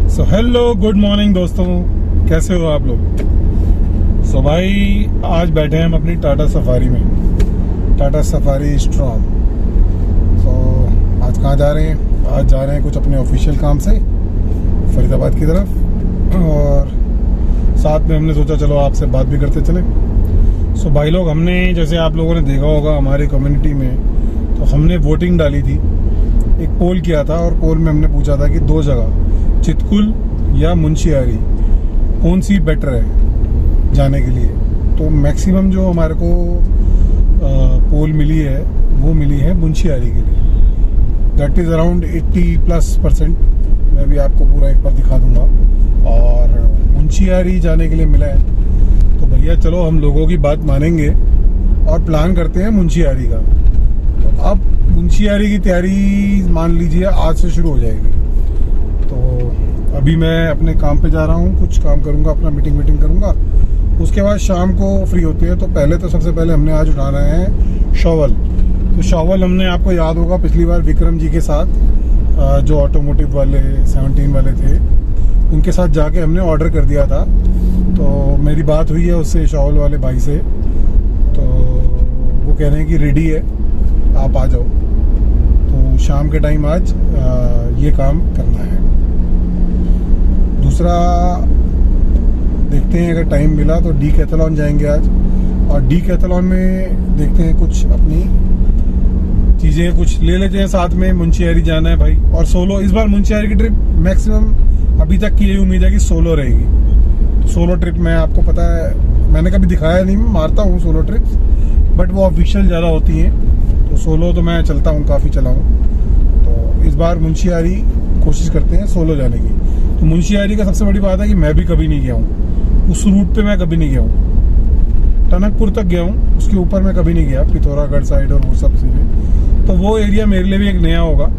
So hello good morning दोस्तों, कैसे हो आप लोग। सो भाई आज बैठे हैं हम अपनी टाटा सफारी में, टाटा सफारी स्ट्रॉम। सो आज कहाँ जा रहे हैं? आज जा रहे हैं कुछ अपने ऑफिशियल काम से फरीदाबाद की तरफ, और साथ में हमने सोचा चलो आपसे बात भी करते चले। सो भाई लोग, हमने जैसे आप लोगों ने देखा होगा हमारी कम्युनिटी में, तो हमने वोटिंग डाली थी, एक पोल किया था, और पोल में हमने पूछा था कि दो जगह चितकुल या मुंशियारी कौन सी बेटर है जाने के लिए। तो मैक्सिमम जो हमारे को पोल मिली है वो मिली है मुंशियारी के लिए। That is around 80+%। मैं भी आपको पूरा एक बार दिखा दूंगा। और मुंशियारी जाने के लिए मिला है, तो भैया चलो हम लोगों की बात मानेंगे और प्लान करते हैं मुंशियारी का। तो अब मुंशियारी की तैयारी मान लीजिए आज से शुरू हो जाएगी। तो अभी मैं अपने काम पे जा रहा हूँ, कुछ काम करूँगा, अपना मीटिंग करूँगा, उसके बाद शाम को फ्री होती है। तो पहले तो सबसे पहले हमने आज उठाना है शॉवल। तो शॉवल हमने, आपको याद होगा पिछली बार विक्रम जी के साथ जो ऑटोमोटिव वाले 17 वाले थे, उनके साथ जाके हमने ऑर्डर कर दिया था। तो मेरी बात हुई है उससे, शॉवल वाले भाई से, तो वो कह रहे हैं कि रेडी है, आप आ जाओ। तो शाम के टाइम आज ये काम करना है। दूसरा देखते हैं, अगर टाइम मिला तो डीकैथलॉन जाएंगे आज, और डीकैथलॉन में देखते हैं कुछ अपनी चीज़ें कुछ ले लेते हैं साथ में। मुंशियारी जाना है भाई, और सोलो। इस बार मुंशियारी की ट्रिप मैक्सिमम अभी तक की यही उम्मीद है कि सोलो रहेगी। तो सोलो ट्रिप में आपको पता है, मैंने कभी दिखाया नहीं, मैं मारता हूँ सोलो ट्रिप्स, बट वो ऑफिशियल ज़्यादा होती हैं। तो सोलो तो मैं चलता हूँ, काफ़ी चला हूँ। तो इस बार मुंशियारी कोशिश करते हैं सोलो जाने की। तो मुंशियारी का सबसे बड़ी बात है कि मैं भी कभी नहीं गया हूँ, उस रूट पे मैं कभी नहीं गया हूँ। टनकपुर तक गया हूँ, उसके ऊपर मैं कभी नहीं गया, पिथौरागढ़ साइड और वो सब चीज़ें। तो वो एरिया मेरे लिए भी एक नया होगा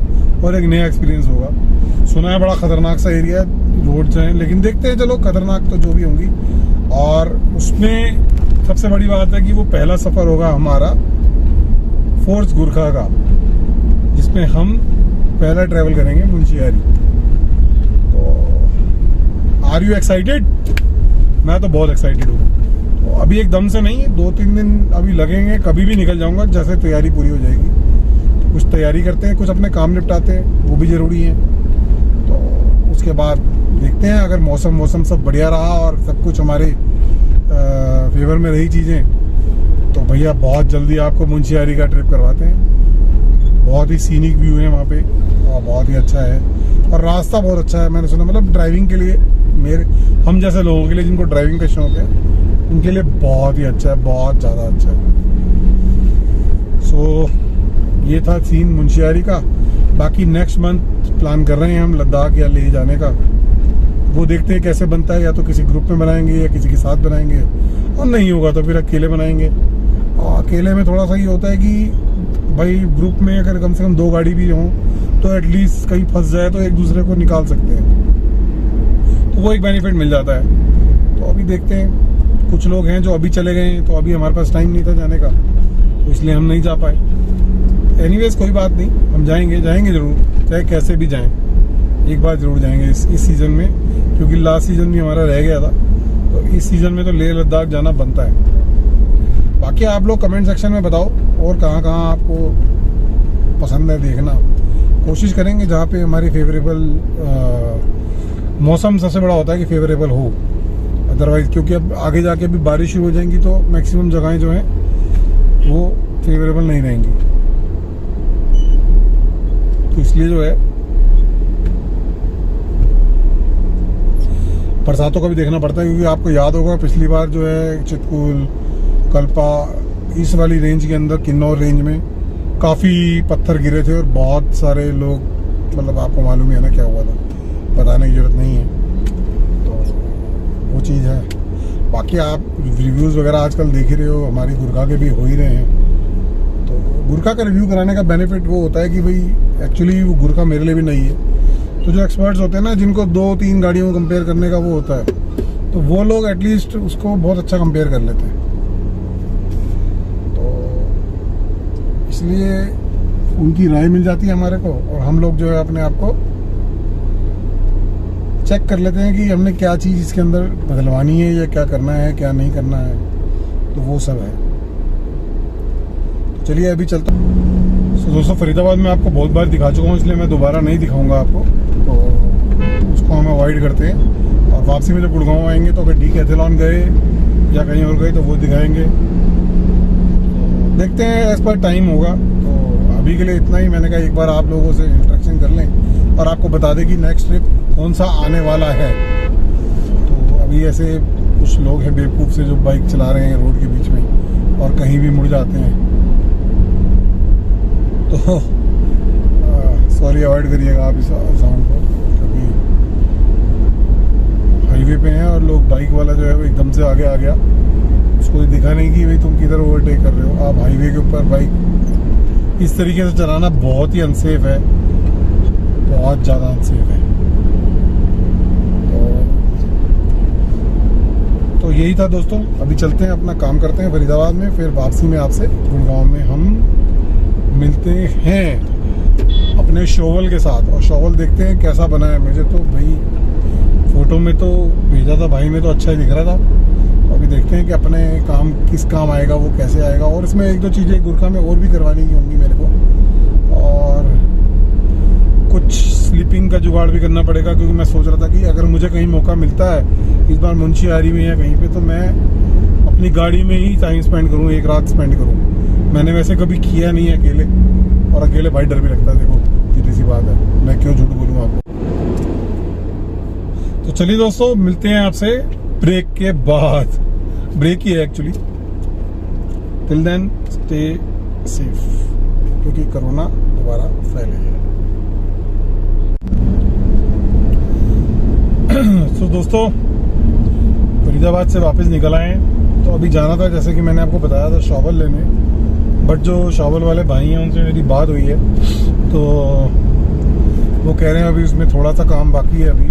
और एक नया एक्सपीरियंस होगा। सुना है बड़ा खतरनाक सा एरिया है, रोड हैं, लेकिन देखते हैं, चलो खतरनाक तो जो भी होंगी। और उसमें सबसे बड़ी बात है कि वो पहला सफ़र होगा हमारा फोर्स गुरखा का, जिसमें हम पहला ट्रैवल करेंगे मुंशियारी। तो आर यू एक्साइटेड? मैं तो बहुत एक्साइटेड हूँ। तो अभी एकदम से नहीं, 2-3 दिन अभी लगेंगे, कभी भी निकल जाऊँगा जैसे तैयारी पूरी हो जाएगी। तो कुछ तैयारी करते हैं, कुछ अपने काम निपटाते हैं, वो भी ज़रूरी है। तो उसके बाद देखते हैं, अगर मौसम सब बढ़िया रहा और सब कुछ हमारे फेवर में रही चीज़ें, तो भैया बहुत जल्दी आपको मुंशियारी का ट्रिप करवाते हैं। बहुत ही सीनिक व्यू है वहाँ पे, और बहुत ही अच्छा है, और रास्ता बहुत अच्छा है। मैंने सुना, मतलब ड्राइविंग के लिए, हम जैसे लोगों के लिए जिनको ड्राइविंग का शौक है, उनके लिए बहुत ही अच्छा है, बहुत ज़्यादा अच्छा है। सो ये था सीन मुंशियारी का। बाकी नेक्स्ट मंथ प्लान कर रहे हैं हम लद्दाख या लेह जाने का। वो देखते हैं कैसे बनता है, या तो किसी ग्रुप में बनाएंगे या किसी के साथ बनाएंगे, और नहीं होगा तो फिर अकेले बनाएंगे। और अकेले में थोड़ा सा ये होता है कि भाई ग्रुप में अगर कम से कम 2 गाड़ी भी हों, तो एटलीस्ट कहीं फंस जाए तो एक दूसरे को निकाल सकते हैं, तो वो एक बेनिफिट मिल जाता है। तो अभी देखते हैं, कुछ लोग हैं जो अभी चले गए हैं, तो अभी हमारे पास टाइम नहीं था जाने का, तो इसलिए हम नहीं जा पाए। एनीवेज कोई बात नहीं, हम जाएंगे ज़रूर, चाहे कैसे भी जाएं, एक बार ज़रूर जाएंगे इस सीज़न में, क्योंकि लास्ट सीज़न भी हमारा रह गया था। तो इस सीज़न में तो लेह लद्दाख जाना बनता है। बाकी आप लोग कमेंट सेक्शन में बताओ और कहाँ आपको पसंद है देखना। कोशिश करेंगे जहाँ पे हमारी फेवरेबल मौसम सबसे बड़ा होता है कि फेवरेबल हो, अदरवाइज क्योंकि अब आगे जाके भी बारिश शुरू हो जाएंगी, तो मैक्सिमम जगहें जो हैं वो फेवरेबल नहीं रहेंगी। तो इसलिए जो है बरसातों का भी देखना पड़ता है, क्योंकि आपको याद होगा पिछली बार जो है चितकुल, कल्पा, इस वाली रेंज के अंदर, किन्नौर रेंज में काफ़ी पत्थर गिरे थे, और बहुत सारे लोग, मतलब आपको मालूम ही है ना क्या हुआ था, बताने की ज़रूरत नहीं है। तो वो चीज़ है। बाकी आप रिव्यूज़ वगैरह आजकल देख ही रहे हो, हमारी गुरखा के भी हो ही रहे हैं। तो गुरखा का रिव्यू कराने का बेनिफिट वो होता है कि भाई एक्चुअली वो गुरखा मेरे लिए भी नहीं है। तो जो एक्सपर्ट्स होते हैं ना, जिनको 2-3 गाड़ियों को कंपेयर करने का वो होता है, तो वो लोग एटलीस्ट उसको बहुत अच्छा कंपेयर कर लेते हैं। तो इसलिए उनकी राय मिल जाती है हमारे को, और हम लोग जो है अपने आप को चेक कर लेते हैं कि हमने क्या चीज़ इसके अंदर बदलवानी है या क्या करना है क्या नहीं करना है, तो वो सब है। तो चलिए अभी चलते हैं। तो दोस्तों फरीदाबाद में आपको बहुत बार दिखा चुका हूँ, इसलिए मैं दोबारा नहीं दिखाऊंगा आपको, तो उसको हम अवॉइड करते हैं। और वापसी में जब गुड़गांव आएंगे तो अगर डीकैथलॉन गए या कहीं और गए तो वो दिखाएंगे। देखते हैं, एज पर टाइम होगा। तो अभी के लिए इतना ही। मैंने कहा एक बार आप लोगों से इंटरेक्शन कर लें और आपको बता दें कि नेक्स्ट ट्रिप कौन सा आने वाला है। तो अभी ऐसे कुछ लोग हैं बेवकूफ़ से जो बाइक चला रहे हैं रोड के बीच में और कहीं भी मुड़ जाते हैं, तो सॉरी, अवॉइड करिएगा आप इस साउंड को, क्योंकि हाईवे पे हैं और लोग, बाइक वाला जो है वो एकदम से आगे आ गया, उसको दिखा नहीं कि भाई तुम किधर ओवरटेक कर रहे हो। आप हाईवे के ऊपर बाइक इस तरीके से चलाना बहुत ही अनसेफ है, बहुत ज़्यादा अनसेफ है। तो यही था दोस्तों, अभी चलते हैं, अपना काम करते हैं फरीदाबाद में, फिर वापसी में आपसे गुड़गांव में हम मिलते हैं अपने शोवल के साथ। और शोवल देखते हैं कैसा बना है। मुझे तो भाई फोटो में तो भेजा था भाई ने, तो अच्छा ही दिख रहा था। तो अभी देखते हैं कि अपने काम किस काम आएगा, वो कैसे आएगा। और इसमें एक दो चीज़ें गुरखा में और भी करवानी होंगी मेरे को, और कुछ स्लीपिंग का जुगाड़ भी करना पड़ेगा, क्योंकि मैं सोच रहा था कि अगर मुझे कहीं मौका मिलता है इस बार मुंशियारी में या कहीं पे, तो मैं अपनी गाड़ी में ही टाइम स्पेंड करूँ, एक रात स्पेंड करूँ। मैंने वैसे कभी किया नहीं है अकेले, और अकेले भाई डर भी लगता है। देखो सीधी सी बात है, मैं क्यों झूठ बोलूँ आपको। तो चलिए दोस्तों, मिलते हैं आपसे ब्रेक के बाद। ब्रेक ही है actually. Till then stay safe, क्योंकि कोरोना दोबारा फैलेगा। तो दोस्तों फरीदाबाद से वापस निकल आए हैं। तो अभी जाना था, जैसे कि मैंने आपको बताया था, शॉवल लेने। बट जो शॉवल वाले भाई हैं उनसे मेरी बात हुई है, तो वो कह रहे हैं अभी उसमें थोड़ा सा काम बाकी है अभी,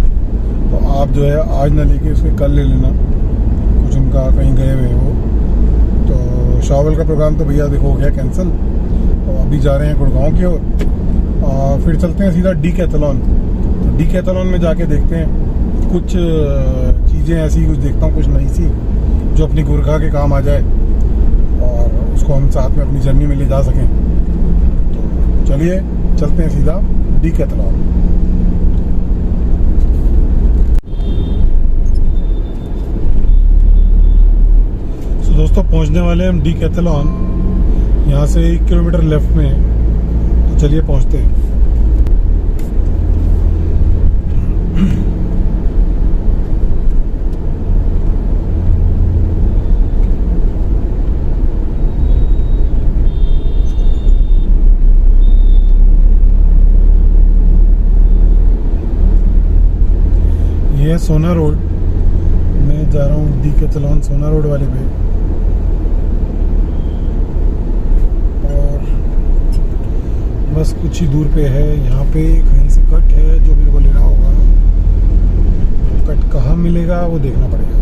तो आप जो है आज ना लेके उसके कल ले लेना। कुछ उनका कहीं गए हुए हैं वो, तो शॉवल का प्रोग्राम तो भैया देखो हो गया कैंसिल। तो अभी जा रहे हैं गुड़गांव की ओर, और फिर चलते हैं सीधा डीकैथलॉन। तो डीकैथलॉन में जाके देखते हैं कुछ चीज़ें ऐसी, कुछ देखता हूँ कुछ नई सी जो अपनी गुरखा के काम आ जाए, और उसको हम साथ में अपनी जर्नी में ले जा सकें। तो चलिए चलते हैं सीधा डीकैथलॉन। तो दोस्तों पहुंचने वाले हम डीकैथलॉन, यहाँ से 1 किलोमीटर लेफ्ट में है। तो चलिए पहुंचते हैं। ये सोना रोड, मैं जा रहा हूँ डीकैथलॉन सोना रोड वाले पे, और बस कुछ ही दूर पे है। यहाँ पे कहीं से कट है जो मेरे को लेना होगा। कट कहाँ मिलेगा वो देखना पड़ेगा।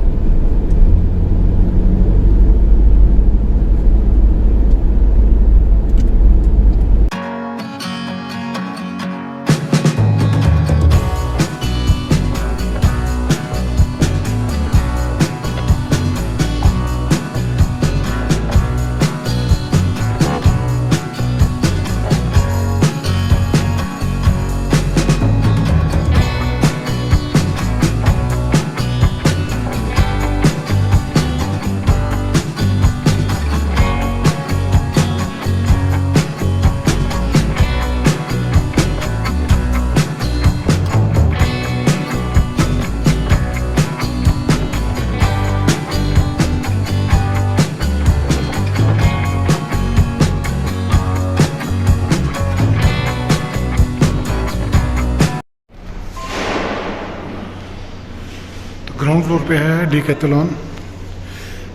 ग्राउंड फ्लोर पे है डीकैथलॉन।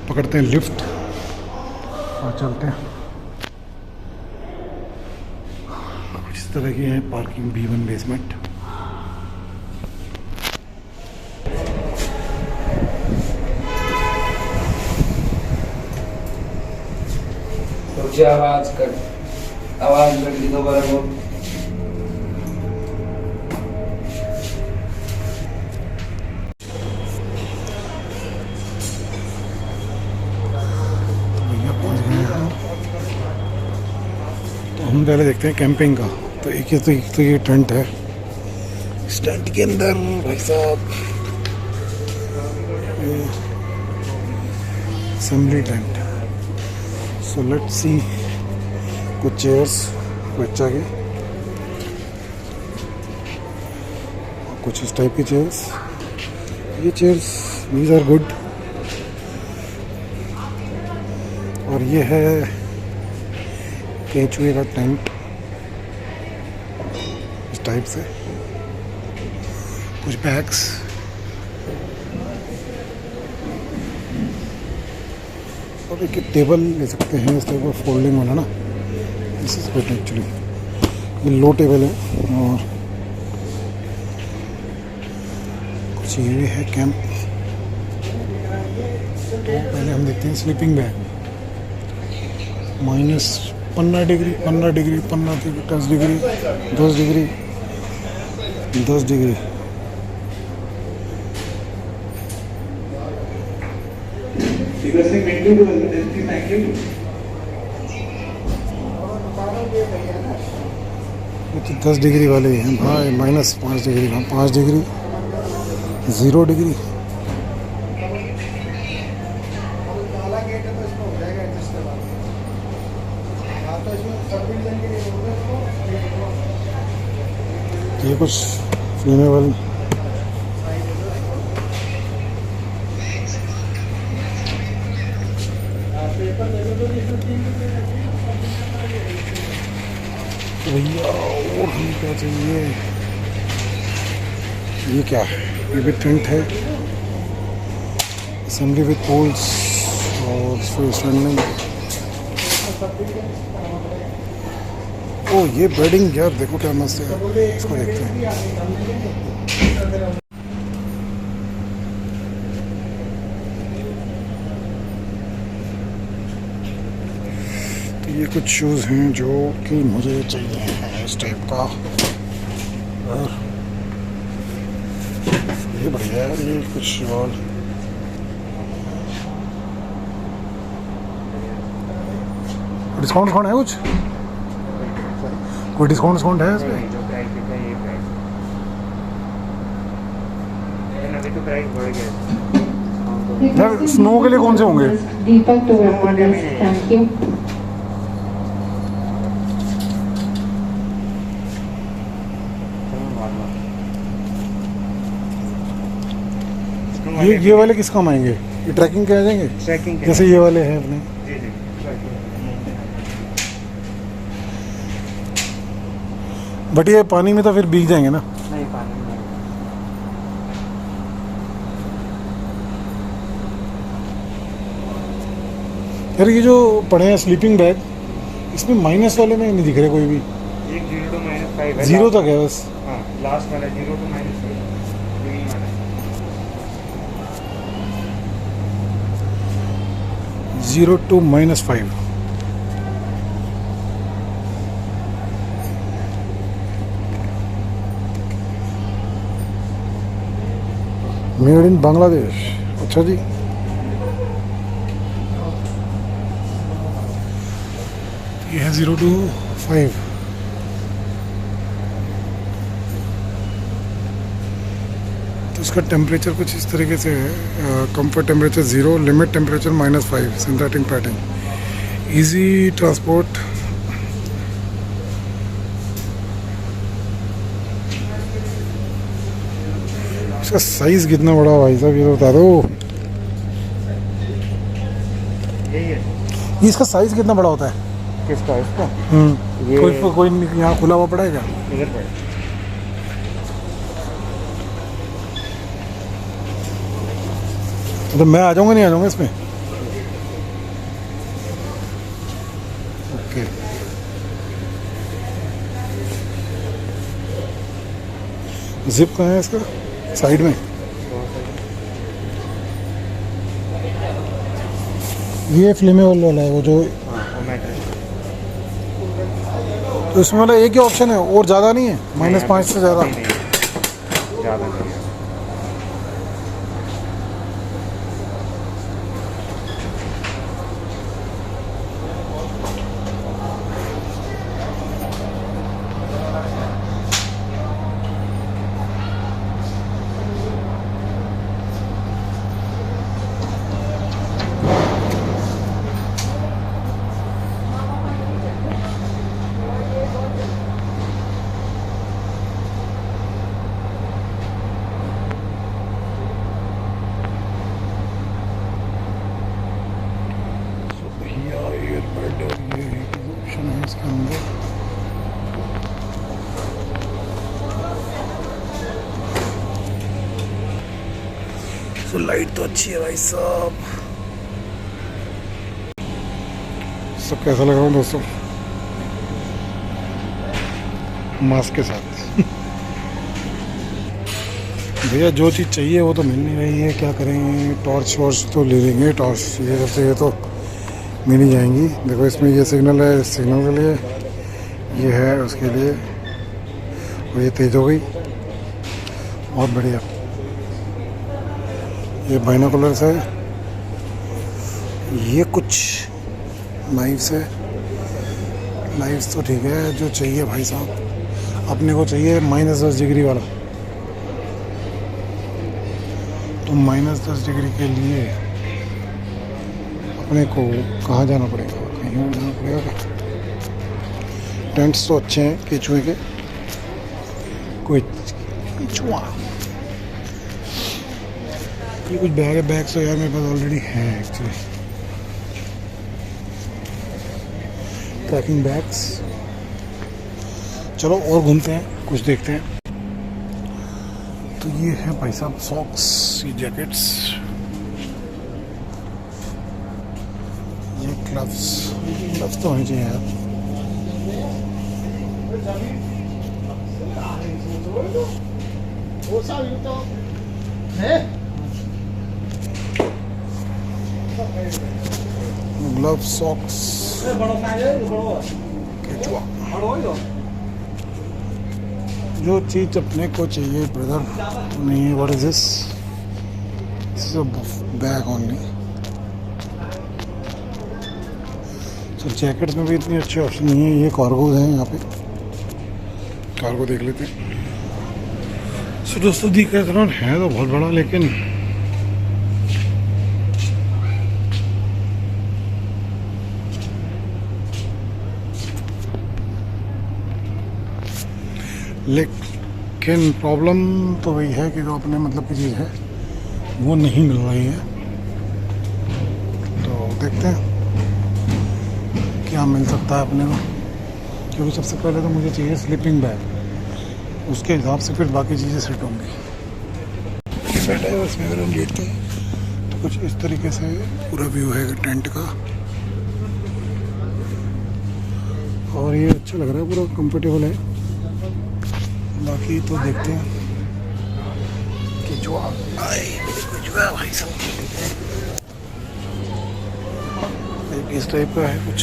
पकड़ते हैं लिफ्ट और चलते हैं। इस तरह की है पार्किंग, B1 बेसमेंट। आवाज कट दी दोबारा वो। हम पहले देखते हैं कैंपिंग का। तो एक तो ये टेंट है। इस टेंट के अंदर भाई साहब assembly tent. So let's see कुछ चेयर्स बच्चा के, कुछ इस टाइप की चेयर्स। ये चेयर्स दीज आर गुड। और ये है केंचुए का टेंट इस टाइप से। कुछ बैग्स, और एक टेबल ले सकते हैं इस टाइप का फोल्डिंग वाला ना। This is good actually. ये लो टेबल है। और कुछ ये है कैंप। तो पहले हम देखते हैं sleeping bag. -15 degree, 15 degree, 15 degree, 10 degree, 10 degree, 10 degree. तो 10 डिग्री वाले ही हैं भाई। -5 डिग्री, 5 डिग्री, 0 डिग्री। ये कुछ फ्लेमेबल भैया। और हम क्या चाहिए? ये क्या है? ये भी टेंट है। असेंबली विद पोल्स और स्टैंडिंग। ओ ये बेडिंग यार देखो क्या मस्त है। इसको देखते हैं। तो ये कुछ शूज़ हैं जो कि मुझे चाहिए इस टाइप का। और ये बढ़िया है। ये कुछ और डिस्काउंट है कुछ? कोई डिस्काउंट है इसमें? यार स्नो के लिए कौन से होंगे? दीपक टू थैंक यू। ये वाले किस काम आएंगे? ये ट्रैकिंग के आ जाएंगे? ट्रैकिंग के जैसे ये वाले हैं अपने। जी जी। बट ये पानी में तो फिर भीग जाएंगे ना? नहीं पानी में। यार ये जो पड़े हैं स्लीपिंग बैग, इसमें माइनस वाले में नहीं दिख रहे कोई भी। एक 0 to -5 है। 0 तक है बस। हाँ लास्ट वाला 0 to -5 ग्रीन वाला। 0 to -5। Made in Bangladesh. अच्छा जी। ये है 0 to 5। तो इसका टेम्परेचर कुछ इस तरीके से है। Comfort temperature 0, limit temperature -5, synthetic padding, easy transport. इसका साइज कितना बड़ा भाई साहब ये तो बता दो। यही है। ये इसका साइज कितना बड़ा होता है? किसका इसका? ये कोई यहाँ खुला हुआ पड़ा है क्या? इधर पड़े। तो मैं आ जाऊंगा नहीं आ जाऊंगा इसमें? ओके। जिप कहाँ है इसका? साइड में। ये फ्लेमेबल वाला है वो जो। हाँ वो मैटर है। तो इसमें वाला एक ही ऑप्शन है और ज़्यादा नहीं है? -5 से ज़्यादा? ज़्यादा नहीं है। होंगे। तो लाइट तो अच्छी है भाई साहब। सब कैसा लग रहा हूँ दोस्तों मास्क के साथ? भैया जो चीज़ चाहिए वो तो मिल नहीं रही है, क्या करें? टॉर्च वॉर्च तो ले लेंगे, टॉर्च ये सब चाहिए तो मिल ही जाएंगी। देखो इसमें ये सिग्नल है, सिग्नल के लिए ये है, उसके लिए, और ये तेज हो गई, बहुत बढ़िया। ये बाइनोकुलर्स है, ये कुछ नाइफ्स है। नाइफ्स तो ठीक है, जो चाहिए भाई साहब अपने को चाहिए -10 डिग्री वाला। तो -10 डिग्री के लिए अपने को कहाँ जाना पड़ेगा? कहीं और जाना पड़ेगा क्या? टेंट्स तो अच्छे हैं केचुए के, कोई केचुआ। ये कुछ बैग है, बैग तो यार मेरे पास ऑलरेडी है एक्चुअली, ट्रैकिंग बैग्स। चलो और घूमते हैं, कुछ देखते हैं। तो ये है भाई साहब सॉक्स, ये जैकेट्स, ये ग्लव्स। ग्लव्स तो होने चाहिए यार। ग्लव्स, सॉक्स, केचुआ, जो चीज़ अपने को चाहिए ब्रदर नहीं। What is this? This is a bag only. So jackets में भी इतनी अच्छी ऑप्शन नहीं है। ये कार्गोज हैं, यहाँ पे कार्गो देख लेते हैं। सो दोस्तों डिकैथलॉन है तो बहुत बड़ा, लेकिन प्रॉब्लम तो वही है कि जो अपने मतलब की चीज़ है वो नहीं मिल रही है। तो देखते हैं क्या मिल सकता है अपने को, क्योंकि सबसे पहले तो मुझे चाहिए स्लीपिंग बैग, उसके हिसाब से फिर बाकी चीज़ें सेट होंगी। बेड है उसमें अगर हम लेते हैं तो कुछ इस तरीके से पूरा व्यू है टेंट का, और ये अच्छा लग रहा है, पूरा कंफर्टेबल है। बाकी तो देखते हैं कि जो आए कुछ भाई सब एक इस टाइप का है कुछ।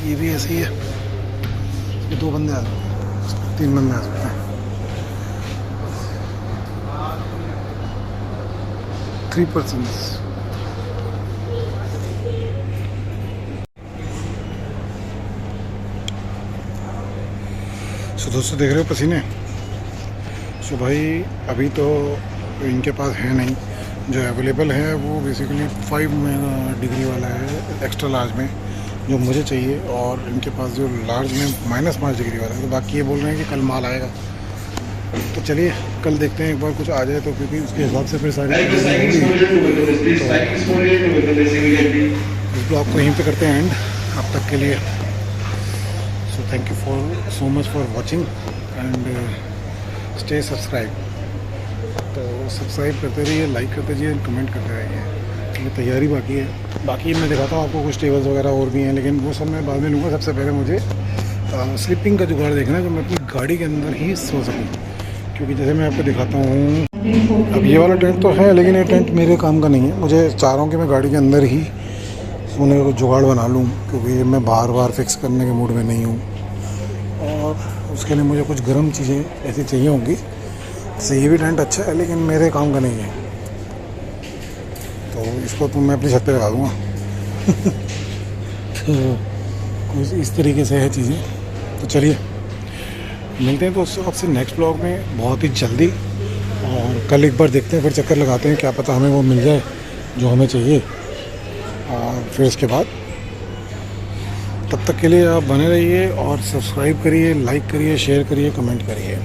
ये भी ऐसे ही है, ये 2 बंदे आ सकते हैं, 3 बंदे आ सकते हैं, 3 पर्सन्स। सो दोस्तों देख रहे हो पसीने। सो भाई अभी तो इनके पास है नहीं, जो अवेलेबल है वो बेसिकली 5 डिग्री वाला है एक्स्ट्रा लार्ज में, जो मुझे चाहिए, और इनके पास जो लार्ज में -5 डिग्री वाला है। तो बाकी ये बोल रहे हैं कि कल माल आएगा। तो चलिए कल देखते हैं एक बार कुछ आ जाए तो, क्योंकि उसके हिसाब से फिर सारी इस ब्लॉग को यहीं पे करते हैं एंड। अब तक के लिए so thank you for so much for watching and stay subscribe। तो सब्सक्राइब करते रहिए, लाइक करते रहिए, कमेंट करते रहिए। ये तैयारी बाकी है, बाकी मैं दिखाता हूँ आपको कुछ टेबल्स वगैरह और भी हैं, लेकिन वो सब मैं बाद में लूँगा। सबसे पहले मुझे स्लीपिंग का जुगाड़ देखना है, जो मैं अपनी गाड़ी के अंदर ही सो सकूँ। क्योंकि जैसे मैं आपको दिखाता हूँ, अब ये वाला टेंट तो है, लेकिन ये टेंट मेरे काम का नहीं है। मुझे चाह रहा हूँ कि मैं गाड़ी के अंदर ही सोने को जुगाड़ बना लूँ, क्योंकि मैं बार बार फिक्स करने के मूड में नहीं हूँ, और उसके लिए मुझे कुछ गर्म चीज़ें ऐसी चाहिए होंगी। जैसे ये भी टेंट अच्छा है, लेकिन मेरे काम का नहीं है, तो इसको तो मैं अपनी छत पे लगा दूँगा। तो कुछ इस तरीके से है चीज़ें। तो चलिए मिलते हैं दोस्तों आपसे नेक्स्ट ब्लॉग में बहुत ही जल्दी, और कल एक बार देखते हैं, फिर चक्कर लगाते हैं, क्या पता हमें वो मिल जाए जो हमें चाहिए। और फिर उसके बाद तब तक के लिए आप बने रहिए और सब्सक्राइब करिए, लाइक करिए, शेयर करिए, कमेंट करिए।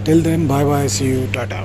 Till then bye bye, see you, Tata.